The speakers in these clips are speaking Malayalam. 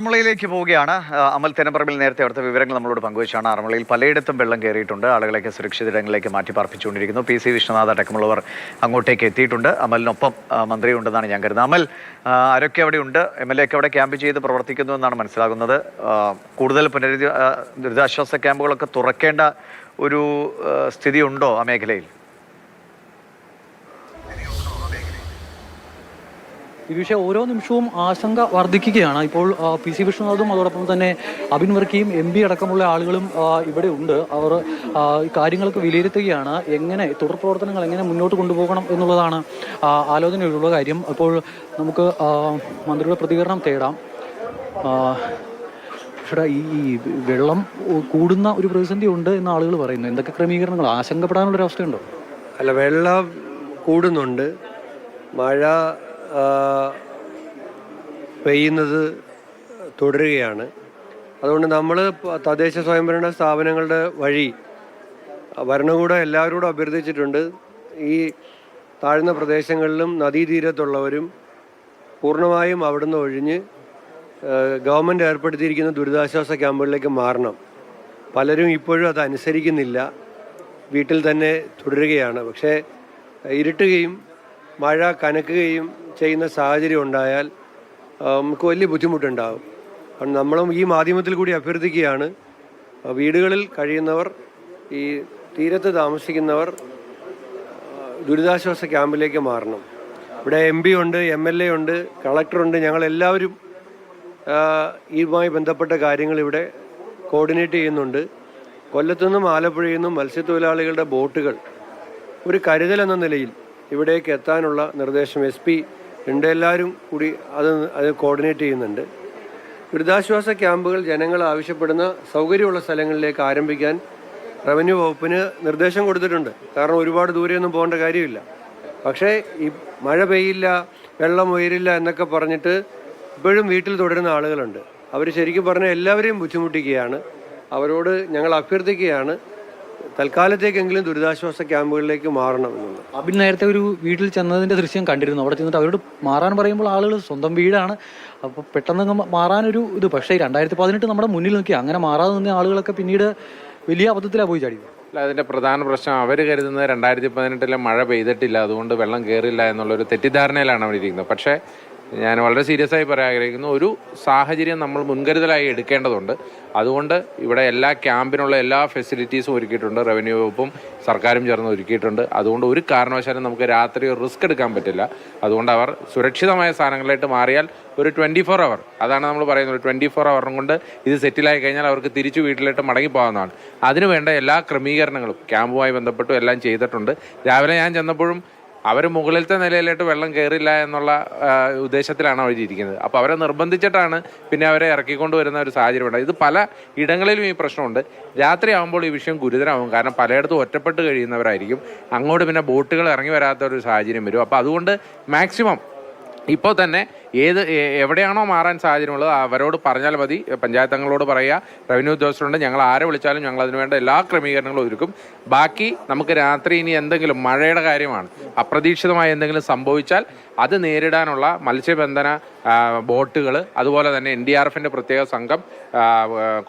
ആറന്മുളയിലേക്ക് പോവുകയാണ്. അമൽ തെനപ്പറമ്പിൽ നേരത്തെ അവിടുത്തെ വിവരങ്ങൾ നമ്മളോട് പങ്കുവച്ചാണ്. ആറന്മുളയിൽ പലയിടത്തും വെള്ളം കയറിയിട്ടുണ്ട്. ആളുകളെയൊക്കെ സുരക്ഷിതയിടങ്ങളിലേക്ക് മാറ്റി പാർപ്പിച്ചുകൊണ്ടിരിക്കുന്നു. പി സി വിശ്വനാഥ് അടക്കമുള്ളവർ അങ്ങോട്ടേക്ക് എത്തിയിട്ടുണ്ട്. അമലിനൊപ്പം മന്ത്രി ഉണ്ടെന്നാണ് ഞാൻ കരുതുന്നത്. അമൽ, ആരൊക്കെ അവിടെ ഉണ്ട്? MLA ഒക്കെ അവിടെ ക്യാമ്പ് ചെയ്ത് പ്രവർത്തിക്കുന്നു എന്നാണ് മനസ്സിലാകുന്നത്. കൂടുതൽ ദുരിതാശ്വാസ ക്യാമ്പുകളൊക്കെ തുറക്കേണ്ട ഒരു സ്ഥിതി ഉണ്ടോ ആ മേഖലയിൽ? ഈ വിഷയം ഓരോ നിമിഷവും ആശങ്ക വർദ്ധിക്കുകയാണ്. ഇപ്പോൾ പി സി വിശ്വനാഥും അതോടൊപ്പം തന്നെ അബിൻ വർക്കിയും MP അടക്കമുള്ള ആളുകളും ഇവിടെ ഉണ്ട്. അവർ കാര്യങ്ങളൊക്കെ വിലയിരുത്തുകയാണ്. എങ്ങനെ തുടർ പ്രവർത്തനങ്ങൾ എങ്ങനെ മുന്നോട്ട് കൊണ്ടുപോകണം എന്നുള്ളതാണ് ആലോചനയുള്ള കാര്യം. അപ്പോൾ നമുക്ക് മന്ത്രിയുടെ പ്രതികരണം തേടാം. ഈ വെള്ളം കൂടുന്ന ഒരു പ്രതിസന്ധി ഉണ്ട് എന്ന് ആളുകൾ പറയുന്നു. എന്തൊക്കെ ക്രമീകരണങ്ങൾ ആശങ്കപ്പെടാനുള്ളൊരു അവസ്ഥയുണ്ടോ? അല്ല, വെള്ളം കൂടുന്നുണ്ട്. മഴ പെയ്യുന്നത് തുടരുകയാണ്. അതുകൊണ്ട് നമ്മൾ തദ്ദേശ സ്വയംഭരണ സ്ഥാപനങ്ങളുടെ വഴി ഭരണകൂടം എല്ലാവരോടും അഭ്യർത്ഥിച്ചിട്ടുണ്ട്. ഈ താഴ്ന്ന പ്രദേശങ്ങളിലും നദീതീരത്തുള്ളവരും പൂർണ്ണമായും അവിടുന്ന് ഒഴിഞ്ഞ് ഗവൺമെൻറ് ഏർപ്പെടുത്തിയിരിക്കുന്ന ദുരിതാശ്വാസ ക്യാമ്പുകളിലേക്ക് മാറണം. പലരും ഇപ്പോഴും അത് അനുസരിക്കുന്നില്ല, വീട്ടിൽ തന്നെ തുടരുകയാണ്. പക്ഷേ ഇരുട്ടുകയും മഴ കനക്കുകയും ചെയ്യുന്ന സാഹചര്യം ഉണ്ടായാൽ നമുക്ക് വലിയ ബുദ്ധിമുട്ടുണ്ടാകും. കാരണം നമ്മളും ഈ മാധ്യമത്തിൽ കൂടി അഭ്യർത്ഥിക്കുകയാണ്, വീടുകളിൽ കഴിയുന്നവർ, ഈ തീരത്ത് താമസിക്കുന്നവർ ദുരിതാശ്വാസ ക്യാമ്പിലേക്ക് മാറണം. ഇവിടെ MP ഉണ്ട്, MLA ഉണ്ട്, കളക്ടറുണ്ട്. ഞങ്ങളെല്ലാവരും ഇതുമായി ബന്ധപ്പെട്ട കാര്യങ്ങൾ ഇവിടെ കോർഡിനേറ്റ് ചെയ്യുന്നുണ്ട്. കൊല്ലത്തുനിന്നും ആലപ്പുഴയിൽ നിന്നും മത്സ്യത്തൊഴിലാളികളുടെ ബോട്ടുകൾ ഒരു കരുതൽ എന്ന നിലയിൽ ഇവിടേക്ക് എത്താനുള്ള നിർദ്ദേശം SP ഉണ്ട്. എല്ലാവരും കൂടി അത് കോർഡിനേറ്റ് ചെയ്യുന്നുണ്ട്. ദുരിതാശ്വാസ ക്യാമ്പുകൾ ജനങ്ങൾ ആവശ്യപ്പെടുന്ന സൗകര്യമുള്ള സ്ഥലങ്ങളിലേക്ക് ആരംഭിക്കാൻ റവന്യൂ വകുപ്പിന് നിർദ്ദേശം കൊടുത്തിട്ടുണ്ട്. കാരണം ഒരുപാട് ദൂരെയൊന്നും പോകേണ്ട കാര്യമില്ല. പക്ഷേ ഈ മഴ പെയ്യില്ല, വെള്ളം ഉയരില്ല എന്നൊക്കെ പറഞ്ഞിട്ട് ഇപ്പോഴും വീട്ടിൽ തുടരുന്ന ആളുകളുണ്ട്. അവർ ശരിക്കും പറഞ്ഞാൽ എല്ലാവരെയും ബുദ്ധിമുട്ടിക്കുകയാണ്. അവരോട് ഞങ്ങൾ അഭ്യർത്ഥിക്കുകയാണ്, തൽക്കാലത്തേക്കെങ്കിലും ദുരിതാശ്വാസ ക്യാമ്പുകളിലേക്ക് മാറണം എന്നുള്ളത്. അബിൻ നേരത്തെ ഒരു വീട്ടിൽ ചെന്നതിന്റെ ദൃശ്യം കണ്ടിരുന്നു. അവിടെ ചെന്നിട്ട് അവരോട് മാറാൻ പറയുമ്പോൾ ആളുകൾ സ്വന്തം വീടാണ്, അപ്പോൾ പെട്ടെന്ന് മാറാനൊരു ഇത്. പക്ഷേ 2018 നമ്മുടെ മുന്നിൽ നിൽക്കുക, അങ്ങനെ മാറാതെ നിന്ന ആളുകളൊക്കെ പിന്നീട് വലിയ അബദ്ധത്തിലാണ് പോയി ചാടിയത്. അല്ല, അതിൻ്റെ പ്രധാന പ്രശ്നം അവർ കരുതുന്നത് 2018 മഴ പെയ്തിട്ടില്ല, അതുകൊണ്ട് വെള്ളം കയറില്ല എന്നുള്ളൊരു തെറ്റിദ്ധാരണയിലാണ് അവർ ഇരിക്കുന്നത്. പക്ഷേ ഞാൻ വളരെ സീരിയസ് ആയി പറയാൻ ആഗ്രഹിക്കുന്നു, ഒരു സാഹചര്യം നമ്മൾ മുൻകരുതലായി എടുക്കേണ്ടതുണ്ട്. അതുകൊണ്ട് ഇവിടെ എല്ലാ ക്യാമ്പിനുള്ള എല്ലാ ഫെസിലിറ്റീസും ഒരുക്കിയിട്ടുണ്ട്. റവന്യൂ വകുപ്പും സർക്കാരും ചേർന്ന് ഒരുക്കിയിട്ടുണ്ട്. അതുകൊണ്ട് ഒരു കാരണവശാലും നമുക്ക് രാത്രി ഒരു റിസ്ക് എടുക്കാൻ പറ്റില്ല. അതുകൊണ്ട് അവർ സുരക്ഷിതമായ സ്ഥാനങ്ങളിലായിട്ട് മാറിയാൽ ഒരു 24 അവർ, അതാണ് നമ്മൾ പറയുന്നത്, ഒരു 24 അവറും കൊണ്ട് ഇത് സെറ്റിലായി കഴിഞ്ഞാൽ അവർക്ക് തിരിച്ചു വീട്ടിലേക്ക് മടങ്ങിപ്പോകാവുന്നതാണ്. അതിനുവേണ്ട എല്ലാ ക്രമീകരണങ്ങളും ക്യാമ്പുമായി ബന്ധപ്പെട്ടും എല്ലാം ചെയ്തിട്ടുണ്ട്. രാവിലെ ഞാൻ ചെന്നപ്പോഴും അവർ മുകളിലത്തെ നിലയിലോട്ട് വെള്ളം കയറില്ല എന്നുള്ള ഉദ്ദേശത്തിലാണ് അവർ ഇരിക്കുന്നത്. അപ്പോൾ അവരെ നിർബന്ധിച്ചിട്ടാണ് പിന്നെ അവരെ ഇറക്കിക്കൊണ്ട് വരുന്ന ഒരു സാഹചര്യമുണ്ട്. ഇത് പല ഇടങ്ങളിലും ഈ പ്രശ്നമുണ്ട്. രാത്രി ആകുമ്പോൾ ഈ വിഷയം ഗുരുതരമാകും. കാരണം പലയിടത്തും ഒറ്റപ്പെട്ട് കഴിയുന്നവരായിരിക്കും. അങ്ങോട്ട് പിന്നെ ബോട്ടുകൾ ഇറങ്ങി വരാത്ത ഒരു സാഹചര്യം വരും. അപ്പോൾ അതുകൊണ്ട് മാക്സിമം ഇപ്പോൾ തന്നെ എവിടെയാണോ മാറാൻ സാഹചര്യമുള്ളത് അവരോട് പറഞ്ഞാൽ മതി. പഞ്ചായത്ത് അംഗങ്ങളോട് പറയുക, റവന്യൂ ഉദ്യോഗസ്ഥരുണ്ട്, ഞങ്ങൾ ആരെ വിളിച്ചാലും ഞങ്ങൾ അതിന് വേണ്ട എല്ലാ ക്രമീകരണങ്ങളും ഒരുക്കും. ബാക്കി നമുക്ക് രാത്രി ഇനി എന്തെങ്കിലും മഴയുടെ കാര്യമാണ്, അപ്രതീക്ഷിതമായി എന്തെങ്കിലും സംഭവിച്ചാൽ അത് നേരിടാനുള്ള മത്സ്യബന്ധന ബോട്ടുകൾ, അതുപോലെ തന്നെ NDRFൻ്റെ പ്രത്യേക സംഘം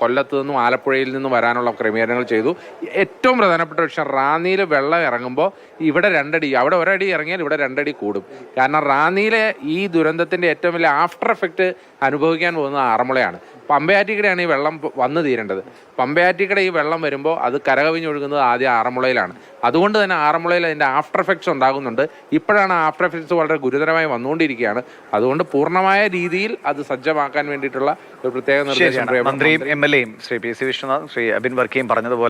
കൊല്ലത്ത് നിന്നും ആലപ്പുഴയിൽ നിന്നും വരാനുള്ള ക്രമീകരണങ്ങൾ ചെയ്തു. ഏറ്റവും പ്രധാനപ്പെട്ട വിഷയം, റാന്നിയിൽ വെള്ളം ഇറങ്ങുമ്പോൾ ഇവിടെ 2 അടി, അവിടെ 1 അടി ഇറങ്ങിയാൽ ഇവിടെ 2 അടി കൂടും. കാരണം റാന്നിയിലെ ഈ ദുരന്തത്തിൻ്റെ ഏറ്റവും വലിയ ആഫ്റ്റർ എഫക്റ്റ് അനുഭവിക്കാൻ പോകുന്നത് ആറന്മുളയാണ്. പമ്പയാറ്റിക്കടയാണ് ഈ വെള്ളം വന്നു തീരേണ്ടത്. പമ്പയാറ്റിക്കട ഈ വെള്ളം വരുമ്പോൾ അത് കരകവിഞ്ഞൊഴുകുന്നത് ആദ്യം ആറന്മുളയിലാണ്. അതുകൊണ്ട് തന്നെ ആറന്മുളയിൽ അതിൻ്റെ ആഫ്റ്റർ എഫക്ട്സ് ഉണ്ടാകുന്നുണ്ട്. ഇപ്പോഴാണ് ആഫ്റ്റർ എഫക്ട്സ് വളരെ ഗുരുതരമായി വന്നുകൊണ്ടിരിക്കുകയാണ്. അതുകൊണ്ട് പൂർണ്ണമായ രീതിയിൽ അത് സജ്ജമാക്കാൻ വേണ്ടിയിട്ടുള്ള ഒരു പ്രത്യേക നിർദ്ദേശം മന്ത്രിയും MLAയും ശ്രീ പി സി വിശ്വനാഥ്, ശ്രീ അബിൻ വർക്കിയും പറഞ്ഞതുപോലെ